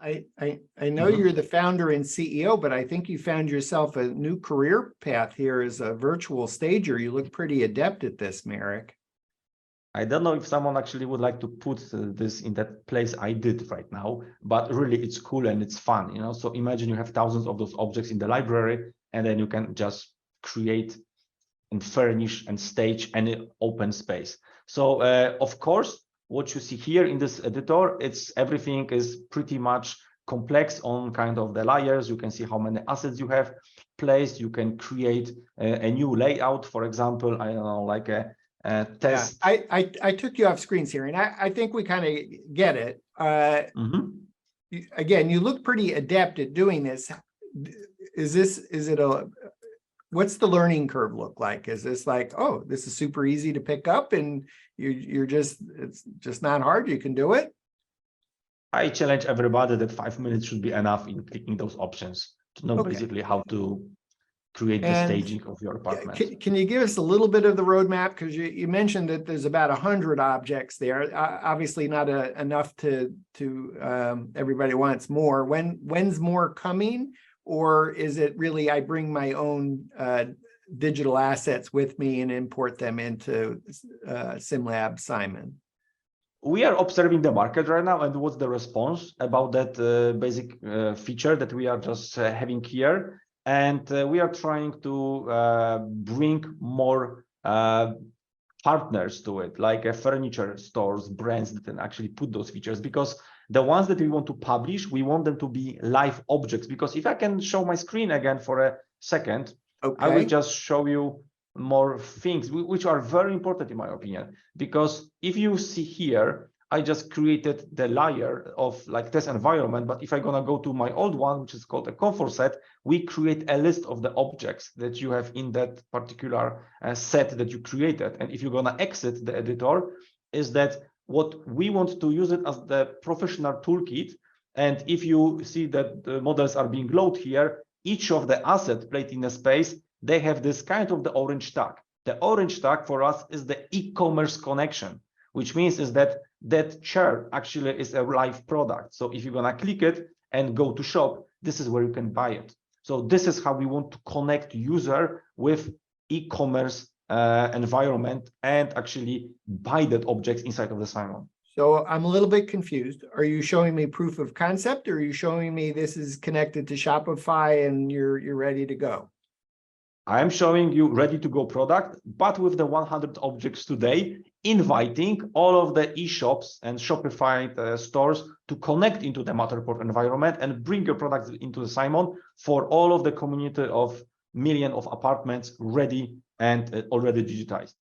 I know you're the founder and CEO, but I think you found yourself a new career path here as a virtual stager. You look pretty adept at this, Marek. I don't know if someone actually would like to put this in that place I did right now, but really it's cool and it's fun, you know. So imagine you have thousands of those objects in the library, and then you can just create and furnish and stage any open space. So of course, what you see here in this editor, everything is pretty much complex on kind of the layers. You can see how many assets you have placed. You can create a new layout, for example, I don't know, like a test. Yeah, I took you off screens here, and I think we kind of get it. Again, you look pretty adept at doing this. What's the learning curve look like? Is this like, oh, this is super easy to pick up and it's just not hard, you can do it? I challenge everybody that 5 minutes should be enough in clicking those options to know basically how to create the staging of your apartment. Can you give us a little bit of the roadmap? Because you mentioned that there's about 100 objects there. Obviously not enough to everybody wants more. When's more coming? Or is it really I bring my own digital assets with me and import them into SIMLAB, Simon? We are observing the market right now and what's the response about that basic feature that we are just having here. And we are trying to bring more partners to it, like furniture stores, brands that can actually put those features, because the ones that we want to publish, we want them to be live objects. Because if I can show my screen again for a second, I will just show you more things which are very important in my opinion. Because if you see here, I just created the layer of like test environment, but if I'm gonna go to my old one, which is called a comfort set, we create a list of the objects that you have in that particular set that you created. And if you're gonna exit the editor, is that what we want to use it as the professional toolkit. And if you see that the models are being loaded here, each of the assets placed in a space, they have this kind of the orange tag. The orange tag for us is the e-commerce connection, which means is that chair actually is a live product. So if you're gonna click it and go to shop, this is where you can buy it. So this is how we want to connect user with e-commerce environment and actually buy that objects inside of the Simon. So I'm a little bit confused. Are you showing me proof of concept, or are you showing me this is connected to Shopify and you're ready to go? I'm showing you ready to go product, but with the 100 objects today, inviting all of the e-shops and Shopify stores to connect into the Matterport environment and bring your products into the Simon for all of the community of millions of apartments ready and already digitized.